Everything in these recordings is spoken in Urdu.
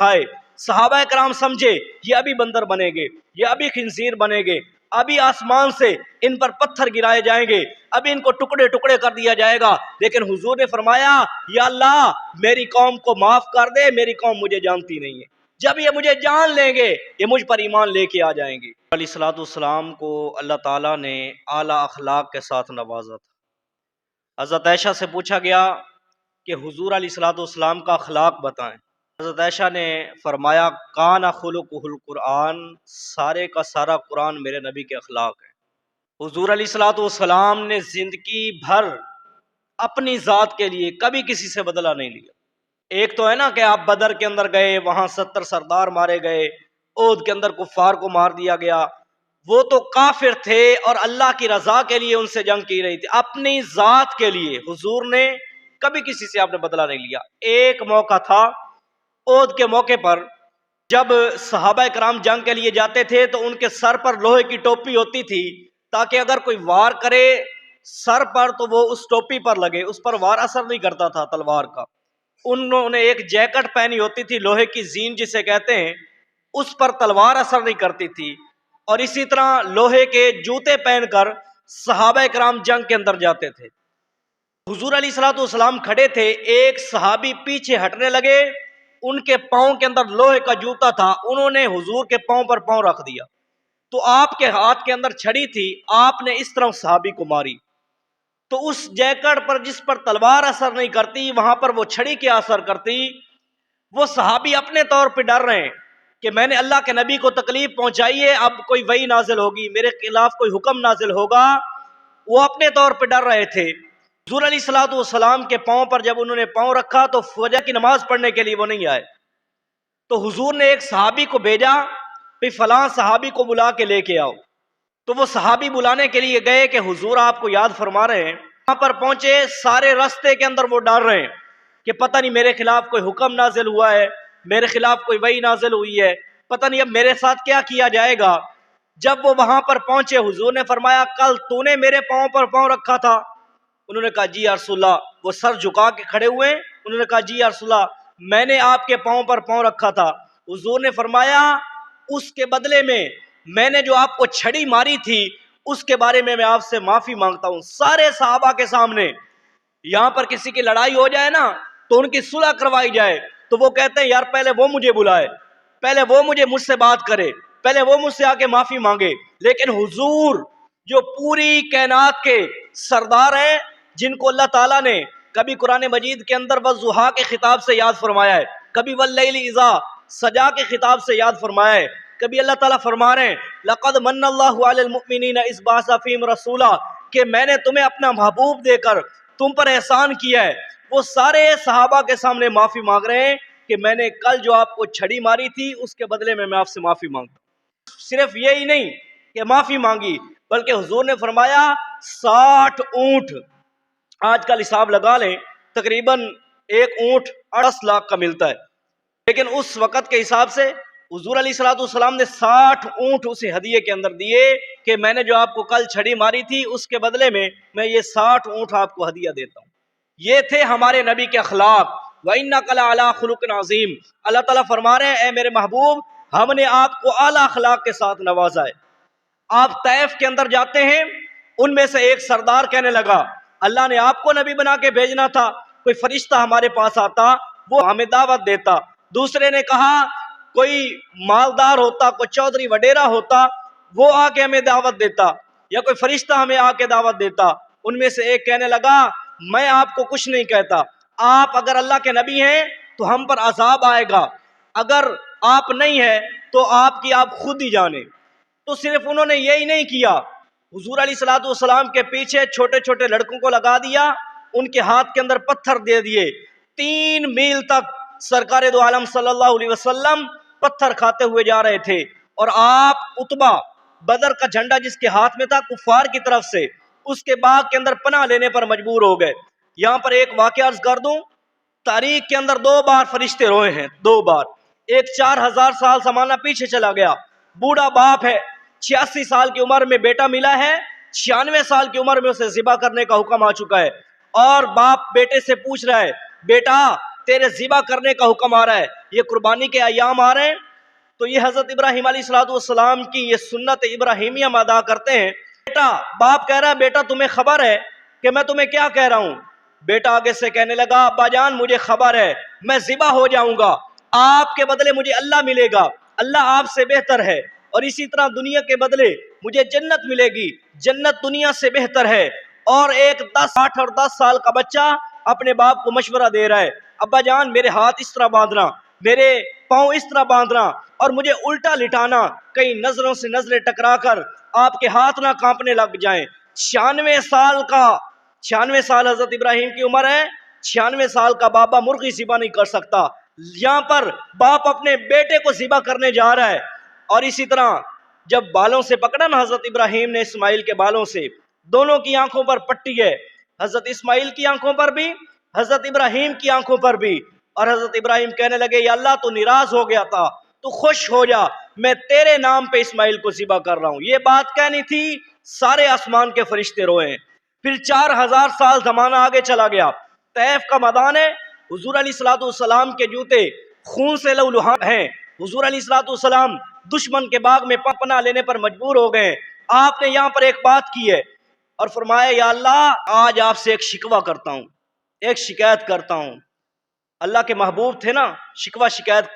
آئے صحابہ کرام سمجھے یہ ابھی بندر بنیں گے، یہ ابھی خنزیر بنیں گے، ابھی آسمان سے ان پر پتھر گرائے جائیں گے، ابھی ان کو ٹکڑے ٹکڑے کر دیا جائے گا، لیکن حضور نے فرمایا یا اللہ میری قوم کو معاف کر دے، میری قوم مجھے جانتی نہیں ہے، جب یہ مجھے جان لیں گے یہ مجھ پر ایمان لے کے آ جائیں گے۔ علیہ الصلوۃ والسلام کو اللہ تعالیٰ نے اعلیٰ اخلاق کے ساتھ نوازا تھا۔ حضرت عائشہ سے پوچھا گیا کہ حضور علیہ الصلوۃ والسلام کا اخلاق بتائیں۔ حضرت عائشہ نے فرمایا کان خلقہ القرآن، سارے کا سارا قرآن میرے نبی کے اخلاق ہے۔ حضور علیہ الصلوۃ والسلام نے زندگی بھر اپنی ذات کے لیے کبھی کسی سے بدلہ نہیں لیا۔ ایک تو ہے نا کہ آپ بدر کے اندر گئے، وہاں 70 سردار مارے گئے، احد کے اندر کفار کو مار دیا گیا، وہ تو کافر تھے اور اللہ کی رضا کے لیے ان سے جنگ کی رہی تھی، اپنی ذات کے لیے حضور نے کبھی کسی سے آپ نے بدلہ نہیں لیا۔ ایک موقع تھا احد کے موقع پر، جب صحابہ کرام جنگ کے لیے جاتے تھے تو ان کے سر پر لوہے کی ٹوپی ہوتی تھی تاکہ اگر کوئی وار کرے سر پر تو وہ اس ٹوپی پر لگے، اس پر وار اثر نہیں کرتا تھا تلوار کا۔ انہوں نے ایک جیکٹ پہنی ہوتی تھی لوہے کی زین جسے کہتے ہیں، اس پر تلوار اثر نہیں کرتی تھی، اور اسی طرح لوہے کے جوتے پہن کر صحابہ کرام جنگ کے اندر جاتے تھے۔ حضور علیہ الصلوۃ والسلام کھڑے تھے، ایک صحابی پیچھے ہٹنے لگے، ان کے پاؤں کے اندر لوہے کا جوتا تھا، انہوں نے حضور کے پاؤں پر پاؤں رکھ دیا، تو آپ کے ہاتھ کے اندر چھڑی تھی، آپ نے اس طرح صحابی کو ماری، تو اس جیکٹ پر جس پر تلوار اثر نہیں کرتی وہاں پر وہ چھڑی کیا اثر کرتی۔ وہ صحابی اپنے طور پہ ڈر رہے ہیں کہ میں نے اللہ کے نبی کو تکلیف پہنچائی ہے، اب کوئی وحی نازل ہوگی، میرے خلاف کوئی حکم نازل ہوگا، وہ اپنے طور پہ ڈر رہے تھے۔ حضور علیہ الصلوۃ والسلام کے پاؤں پر جب انہوں نے پاؤں رکھا تو فجر کی نماز پڑھنے کے لیے وہ نہیں آئے، تو حضور نے ایک صحابی کو بھیجا کہ فلاں صحابی کو بلا کے لے کے آؤ، تو وہ صحابی بلانے کے لیے گئے کہ حضور آپ کو یاد فرما رہے ہیں۔ وہاں پر پہنچے، سارے راستے کے اندر وہ ڈر رہے ہیں کہ پتہ نہیں میرے خلاف کوئی حکم نازل ہوا ہے، میرے خلاف کوئی وحی نازل ہوئی ہے، پتہ نہیں اب میرے ساتھ کیا کیا جائے گا۔ جب وہ وہاں پر پہنچے حضور نے فرمایا کل تو نے میرے پاؤں پر پاؤں رکھا تھا؟ انہوں نے کہا جی یا رسول اللہ۔ وہ سر جھکا کے کھڑے ہوئے، انہوں نے کہا جی یا رسول اللہ میں نے آپ کے پاؤں پر پاؤں رکھا تھا۔ حضور نے فرمایا اس کے بدلے میں نے جو آپ کو چھڑی ماری تھی اس کے بارے میں آپ سے معافی مانگتا ہوں۔ سارے صحابہ کے سامنے، یہاں پر کسی کی لڑائی ہو جائے نا تو ان کی صلح کروائی جائے تو وہ کہتے ہیں یار پہلے وہ مجھے بلائے، پہلے وہ مجھ سے بات کرے، پہلے وہ مجھ سے آ کے معافی مانگے، لیکن حضور جو پوری کائنات کے سردار ہیں، جن کو اللہ تعالیٰ نے کبھی قرآن مجید کے اندر والضحیٰ کے خطاب سے یاد فرمایا ہے، کبھی واللیل اذا سجا کے خطاب سے یاد فرمایا ہے، کبھی اللہ تعالیٰ فرما رہے ہیں لقد من اللہ علی المؤمنین اذ بعث فیہم رسولا، کہ میں نے تمہیں اپنا محبوب دے کر تم پر احسان کیا ہے۔ وہ سارے صحابہ کے سامنے معافی مانگ رہے ہیں کہ میں نے کل جو آپ کو چھڑی ماری تھی اس کے بدلے میں آپ سے معافی مانگتا ہوں۔ صرف یہی نہیں کہ معافی مانگی، بلکہ حضور نے فرمایا 60 اونٹ، آج کل حساب لگا لیں تقریباً ایک اونٹ 68 لاکھ کا ملتا ہے، لیکن اس وقت کے حساب سے حضور علیہ الصلوۃ والسلام نے 60 اونٹ اسے ہدیے کے اندر دیے کہ میں نے جو آپ کو کل چھڑی ماری تھی اس کے بدلے میں یہ 60 اونٹ آپ کو ہدیہ دیتا ہوں۔ یہ تھے ہمارے نبی کے اخلاق۔ وَإِنَّكَ لَعَلَىٰ خُلُقٍ عَظِيمٍ، اللہ تعالیٰ فرما رہے ہیں اے میرے محبوب ہم نے آپ کو اعلیٰ اخلاق کے ساتھ نوازا ہے۔ آپ طائف کے اندر جاتے ہیں، ان میں سے ایک سردار کہنے لگا اللہ نے آپ کو نبی بنا کے بھیجنا تھا، کوئی فرشتہ ہمارے پاس آتا وہ ہمیں دعوت دیتا۔ دوسرے نے کہا کوئی مالدار ہوتا، کوئی چودھری وڈیرا ہوتا، وہ آ کے ہمیں دعوت دیتا، یا کوئی فرشتہ ہمیں آ کے دعوت دیتا۔ ان میں سے ایک کہنے لگا میں آپ کو کچھ نہیں کہتا، آپ اگر اللہ کے نبی ہیں تو ہم پر عذاب آئے گا، اگر آپ نہیں ہیں تو آپ کی آپ خود ہی جانیں۔ تو صرف انہوں نے یہی نہیں کیا، حضور علیہ الصلوۃ والسلام کے پیچھے چھوٹے چھوٹے لڑکوں کو لگا دیا، ان کے ہاتھ کے اندر پتھر دے دیے، 3 میل تک سرکار دو عالم صلی اللہ علیہ وسلم پتھر کھاتے ہوئے جا رہے تھے، اور آپ عتبہ بدر کا جھنڈا جس کے ہاتھ میں تھا کفار کی طرف سے، اس کے باغ کے اندر پناہ لینے پر مجبور ہو گئے۔ یہاں پر ایک واقعہ عرض کر دوں، تاریخ کے اندر 2 بار فرشتے روئے ہیں، 2 بار۔ ایک 4000 سال زمانہ پیچھے چلا گیا، بوڑھا باپ ہے، 86 سال کی عمر میں بیٹا ملا ہے، 96 سال کی عمر میں اسے ذبح کرنے کا حکم آ چکا ہے، اور باپ بیٹے سے پوچھ رہا ہے بیٹا تیرے ذبح کرنے کا حکم آ رہا ہے، یہ قربانی کے ایام آ رہے ہیں، تو یہ حضرت ابراہیم علیہ السلام کی یہ سنت ابراہیمیہ ہم ادا کرتے ہیں۔ بیٹا، باپ کہہ رہا ہے بیٹا تمہیں خبر ہے کہ میں تمہیں کیا کہہ رہا ہوں؟ بیٹا آگے سے کہنے لگا ابا جان مجھے خبر ہے، میں ذبح ہو جاؤں گا، آپ کے بدلے مجھے اللہ ملے گا، اللہ آپ سے بہتر ہے، اور اسی طرح دنیا کے بدلے مجھے جنت ملے گی، جنت دنیا سے بہتر ہے۔ اور ایک 8 اور 10 سال کا بچہ اپنے باپ کو مشورہ دے رہا ہے ابا جان میرے ہاتھ اس طرح باندھنا، میرے پاؤں اس طرح باندھنا، اور مجھے الٹا لٹانا، کئی نظروں سے نظریں ٹکرا کر آپ کے ہاتھ نہ کانپنے لگ جائیں۔ 96 سال حضرت ابراہیم کی عمر ہے، 96 سال کا بابا مرغی ذبح نہیں کر سکتا، یہاں پر باپ اپنے بیٹے کو ذبح کرنے جا رہا ہے۔ اور اسی طرح جب بالوں سے پکڑا نا حضرت ابراہیم نے اسماعیل کے بالوں سے، دونوں کی آنکھوں پر پٹی ہے، حضرت اسماعیل کی آنکھوں پر بھی، حضرت ابراہیم کی آنکھوں پر بھی۔ اور حضرت ابراہیم کہنے لگے یا اللہ تو ناراض ہو گیا تھا، تو خوش ہو جا، میں تیرے نام پہ اسماعیل کو ذبح کر رہا ہوں۔ یہ بات کہنی تھی، سارے آسمان کے فرشتے روئے ہیں۔ پھر 4000 سال زمانہ آگے چلا گیا، طیف کا میدان ہے، حضور علیہ السلام کے جوتے خون سے لہولہان ہیں، حضور علیہ السلام دشمن کے باغ میں پناہ لینے پر مجبور ہو گئے۔ آپ نے یہاں پر ایک بات کی ہے اور فرمایا یا اللہ آج آپ سے ایک شکوہ کرتا ہوں، ایک شکایت کرتا ہوں۔ اللہ کے محبوب تھے نا، شکوہ شکایت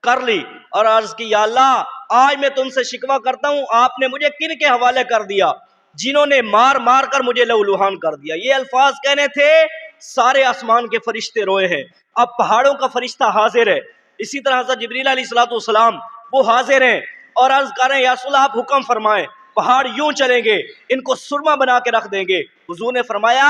کر لی اور عرض کی یا اللہ آج میں تم سے شکوہ کرتا ہوں، آپ نے مجھے کن کے حوالے کر دیا جنہوں نے مار مار کر مجھے لہولہان کر دیا۔ یہ الفاظ کہنے تھے، سارے آسمان کے فرشتے روئے ہیں، اب پہاڑوں کا فرشتہ حاضر ہے، اسی طرح حضرت جبریل علیہ السلام وہ حاضر ہیں اور عرض کر رہے ہیں یا رسول اللہ آپ حکم فرمائیں، پہاڑ یوں چلیں گے، ان کو سرما بنا کے رکھ دیں گے۔ حضور نے فرمایا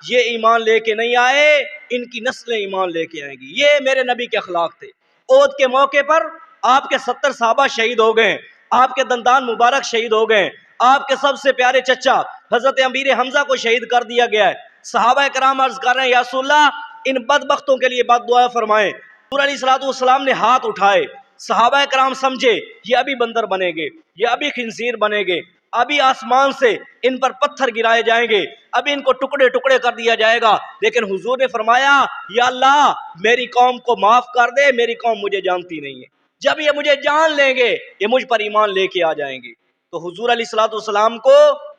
یہ ایمان لے کے نہیں آئے، ان کی نسلیں ایمان لے کے آئیں گی۔ یہ میرے نبی کے اخلاق تھے۔ عہد کے موقع پر آپ کے 70 صحابہ شہید ہو گئے، آپ کے دندان مبارک شہید ہو گئے، آپ کے سب سے پیارے چچا حضرت امیر حمزہ کو شہید کر دیا گیا ہے۔ صحابہ کرام عرض کر رہے ہیں یا رسول اللہ ان بدبختوں کے لیے بد دعا فرمائیں۔ حضور علیہ السلام نے ہاتھ اٹھائے، صحابہ کرام سمجھے یہ ابھی بندر بنیں گے، یہ ابھی خنزیر بنیں گے، ابھی آسمان سے ان پر پتھر گرائے جائیں گے، ابھی ان کو ٹکڑے ٹکڑے کر دیا جائے گا۔ لیکن حضور نے فرمایا یا اللہ میری قوم کو معاف کر دے، میری قوم مجھے جانتی نہیں ہے، جب یہ مجھے جان لیں گے یہ مجھ پر ایمان لے کے آ جائیں گے۔ تو حضور علیہ السلام کو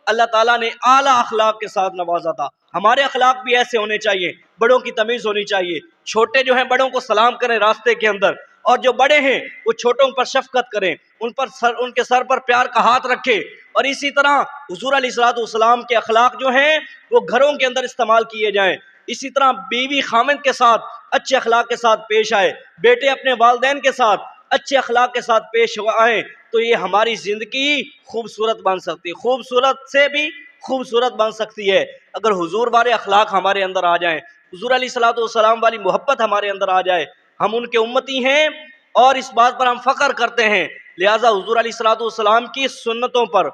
اللہ تعالیٰ نے اعلیٰ اخلاق کے ساتھ نوازا تھا۔ ہمارے اخلاق بھی ایسے ہونے چاہیے، بڑوں کی تمیز ہونی چاہیے، چھوٹے جو ہیں بڑوں کو سلام کریں راستے کے اندر، اور جو بڑے ہیں وہ چھوٹوں پر شفقت کریں، ان کے سر پر پیار کا ہاتھ رکھیں۔ اور اسی طرح حضور علیہ السلام کے اخلاق جو ہیں وہ گھروں کے اندر استعمال کیے جائیں۔ اسی طرح بیوی خامند کے ساتھ اچھے اخلاق کے ساتھ پیش آئے، بیٹے اپنے والدین کے ساتھ اچھے اخلاق کے ساتھ پیش آئیں، تو یہ ہماری زندگی خوبصورت بن سکتی ہے، خوبصورت سے بھی خوبصورت بن سکتی ہے اگر حضور والے اخلاق ہمارے اندر آ جائیں، حضور علیہ السلام والی محبت ہمارے اندر آ جائے۔ ہم ان کے امتی ہیں اور اس بات پر ہم فخر کرتے ہیں، لہٰذا حضور علیہ السلام کی سنتوں پر